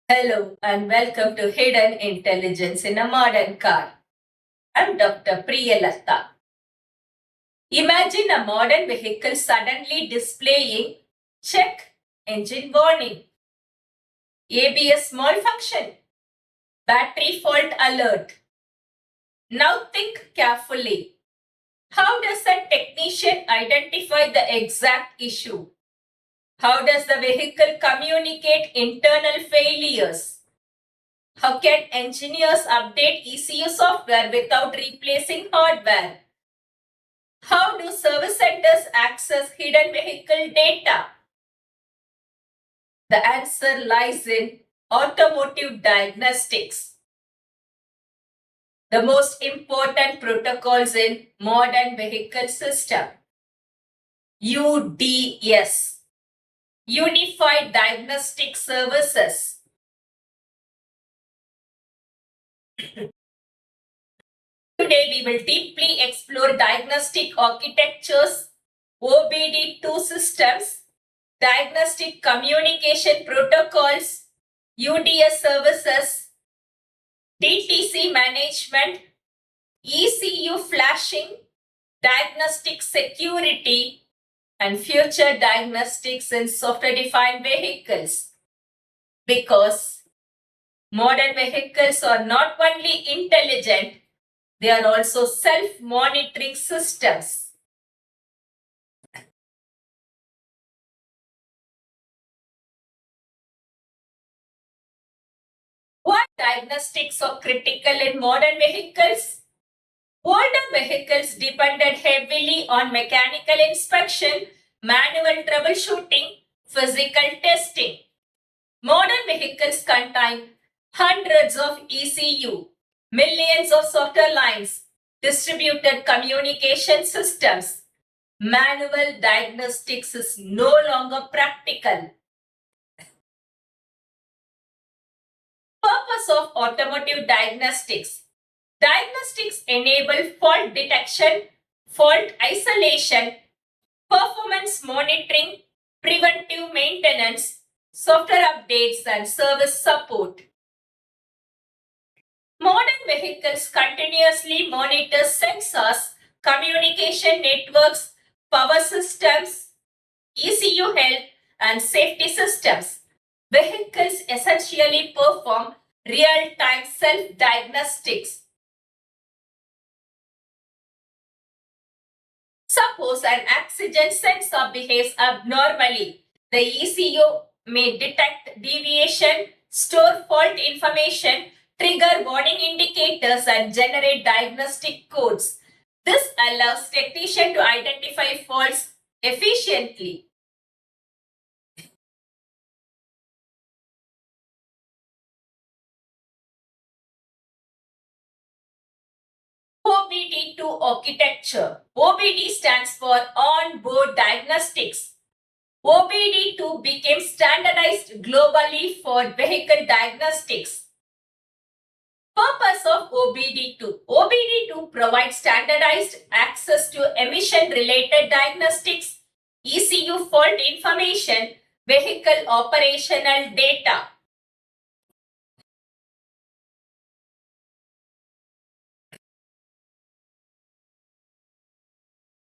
Hello and welcome to Hidden Intelligence in a Modern Car. I'm Dr. Priyalata. Imagine a modern vehicle suddenly displaying check engine warning, ABS malfunction, battery fault alert. Now think carefully. How does a technician identify the exact issue? How does the vehicle communicate internal failures? How can engineers update ECU software without replacing hardware? How do service centers access hidden vehicle data? The answer lies in automotive diagnostics. The most important protocols in modern vehicle system. UDS, Unified Diagnostic Services. Today we will deeply explore diagnostic architectures, OBD2 systems, diagnostic communication protocols, UDS services, DTC management, ECU flashing, diagnostic security, and future diagnostics in software-defined vehicles. Because modern vehicles are not only intelligent, they are also self-monitoring systems. Why diagnostics are critical in modern vehicles? Older vehicles depended heavily on mechanical inspection, manual troubleshooting, physical testing. Modern vehicles contain hundreds of ECU, millions of software lines, distributed communication systems. Manual diagnostics is no longer practical. Purpose of automotive diagnostics. Diagnostics enable fault detection, fault isolation, performance monitoring, preventive maintenance, software updates, and service support. Modern vehicles continuously monitor sensors, communication networks, power systems, ECU health, and safety systems. Vehicles essentially perform real-time self-diagnostics. Suppose an oxygen sensor behaves abnormally. The ECU may detect deviation, store fault information, trigger warning indicators, and generate diagnostic codes. This allows technicians to identify faults efficiently. OBD2 architecture. OBD stands for On-Board Diagnostics. OBD2 became standardized globally for vehicle diagnostics. Purpose of OBD2. OBD2 provides standardized access to emission-related diagnostics, ECU fault information, vehicle operational data.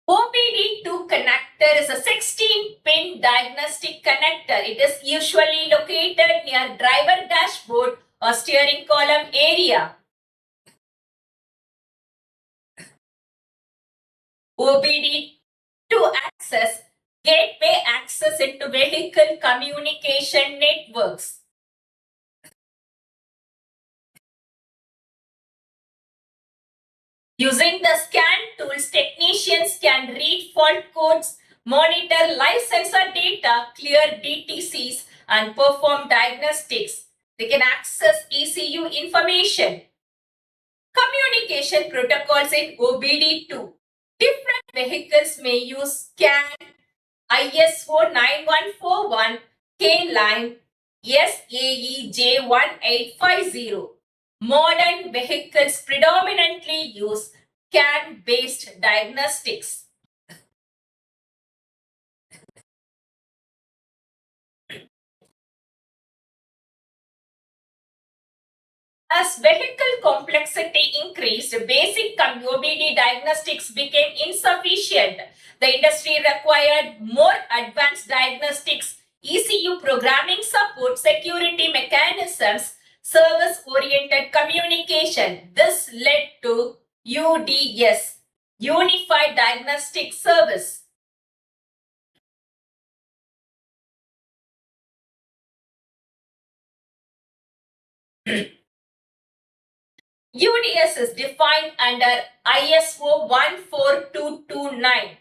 OBD2 connector is a 16-pin diagnostic connector. It is usually located near driver dashboard or steering column area. OBD2 access gateway access into vehicle communication networks. Using the scan tools, technicians can read fault codes, monitor live sensor data, clear DTCs, and perform diagnostics. They can access ECU information. Communication protocols in OBD2. Different vehicles may use CAN, ISO 9141, K-Line, SAE J1850. Modern vehicles predominantly use CAN-based diagnostics. As vehicle complexity increased, basic OBD diagnostics became insufficient. The industry required more advanced diagnostics, ECU programming support, security mechanisms, service-oriented communication. This led to UDS, Unified Diagnostic Service. UDS is defined under ISO 14229.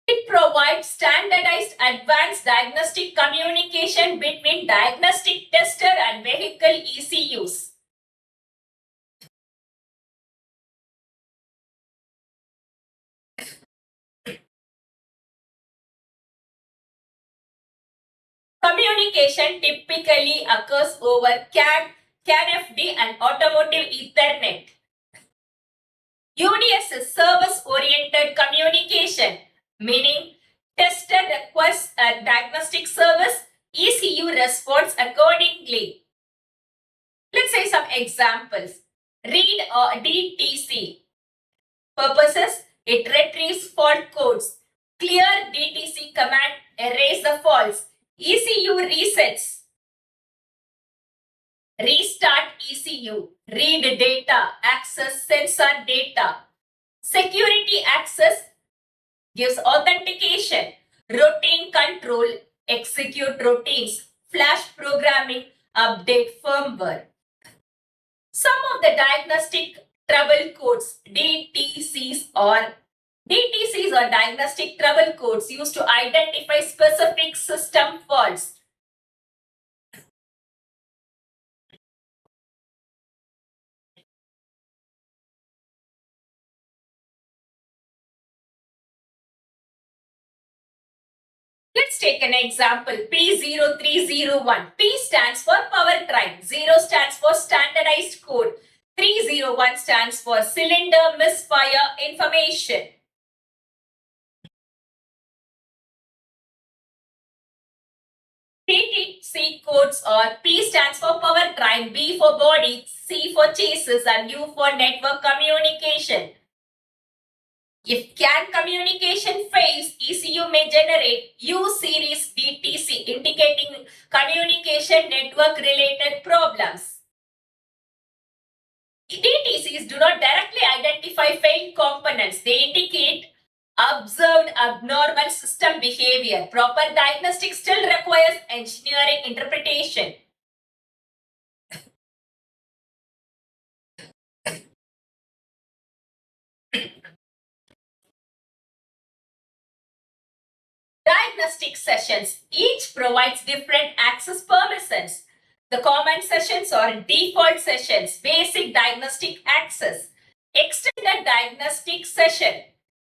It provides standardized advanced diagnostic communication between diagnostic tester and vehicle ECUs. Communication typically occurs over CAN-FD and automotive Ethernet. UDS is service-oriented communication, meaning tester requests a diagnostic service, ECU responds accordingly. Let's say some examples. Read or DTC. Purposes, it retrieves fault codes. Clear DTC command, erase the faults. ECU resets. Restart ECU, read data, access sensor data. Security access gives authentication. Routine control, execute routines. Flash programming, update firmware. Some of the diagnostic trouble codes, DTCs or diagnostic trouble codes used to identify specific system faults. Let's take an example, P0301. P stands for powertrain, 0 stands for standardized code, 301 stands for cylinder misfire information. PTC codes are P stands for powertrain, B for body, C for chassis, and U for network communication. If CAN communication fails, ECU may generate U series DTC, indicating communication network related problems. DTCs do not directly identify failed components, they indicate observed abnormal system behavior. Proper diagnostic still requires engineering interpretation. Diagnostic sessions. Each provides different access permissions. The common sessions are default sessions, basic diagnostic access, extended diagnostic session,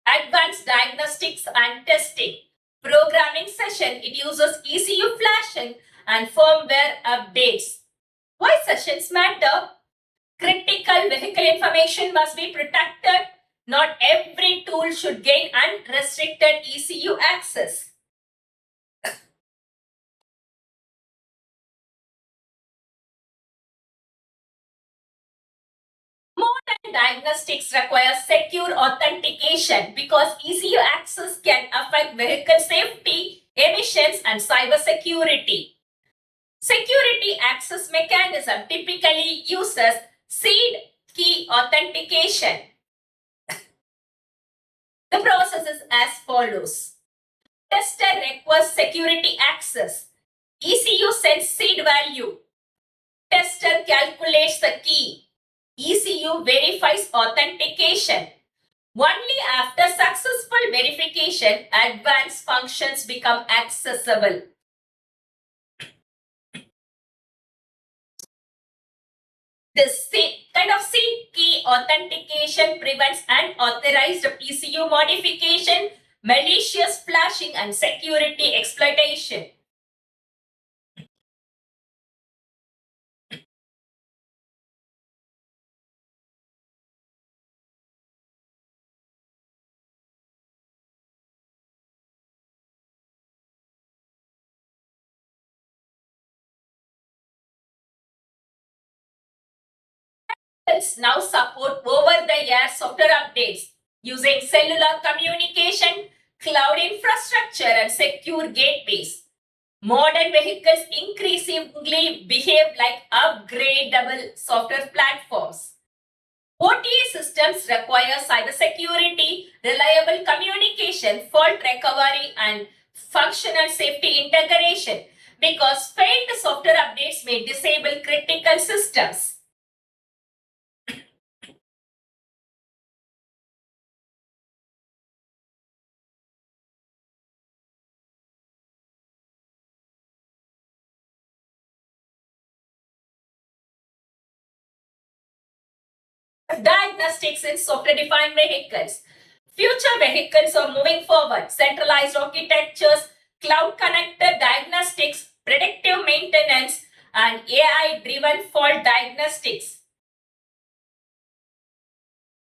advanced diagnostics and testing, programming session. It uses ECU flashing and firmware updates. Why sessions matter? Critical vehicle information must be protected. Not every tool should gain unrestricted ECU access. Modern diagnostics require secure authentication because ECU access can affect vehicle safety, emissions, and cybersecurity. Security access mechanism typically uses seed key authentication. The process is as follows. Tester requests security access. ECU sends seed value. Tester calculates the key. ECU verifies authentication. Only after successful verification, advanced functions become accessible. This kind of seed key authentication prevents unauthorized ECU modification, malicious flashing, and security exploitation. vehicles now support over-the-air software updates using cellular communication, cloud infrastructure, and secure gateways. Modern vehicles increasingly behave like upgradable software platforms. OTA systems require cybersecurity, reliable communication, fault recovery, and functional safety integration because failed software updates may disable critical systems. Diagnostics in software-defined vehicles. Future vehicles are moving forward. Centralized architectures, cloud-connected diagnostics, predictive maintenance, and AI-driven fault diagnostics.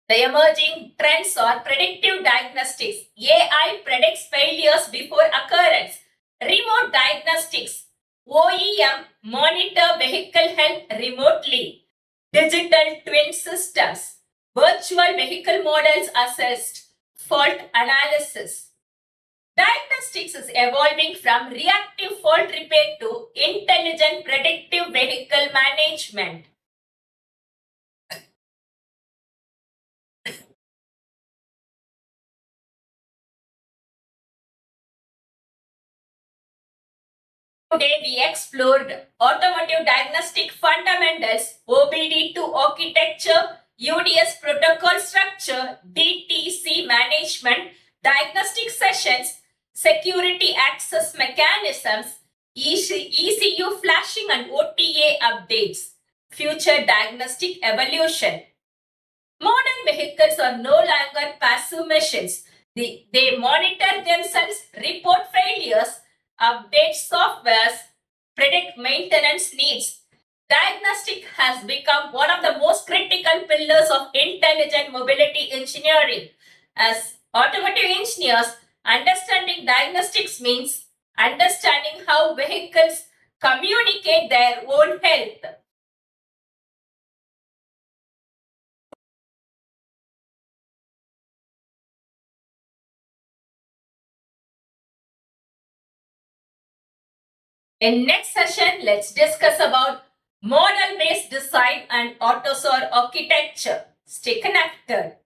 The emerging trends are predictive diagnostics. AI predicts failures before occurrence. Remote diagnostics. OEM monitor vehicle health remotely. Digital twin systems. Virtual vehicle models assist fault analysis. Diagnostics is evolving from reactive fault repair to intelligent predictive vehicle management. Today we explored automotive diagnostic fundamentals, OBD2 architecture, UDS protocol structure, DTC management, diagnostic sessions, security access mechanisms, ECU flashing and OTA updates, future diagnostic evolution. Modern vehicles are no longer passive machines. They monitor themselves, report failures, update softwares, predict maintenance needs. Diagnostic has become one of the most critical pillars of intelligent mobility engineering. As automotive engineers, understanding diagnostics means understanding how vehicles communicate their own health. In next session, let's discuss about model-based design and AutoSAR architecture. Stay connected.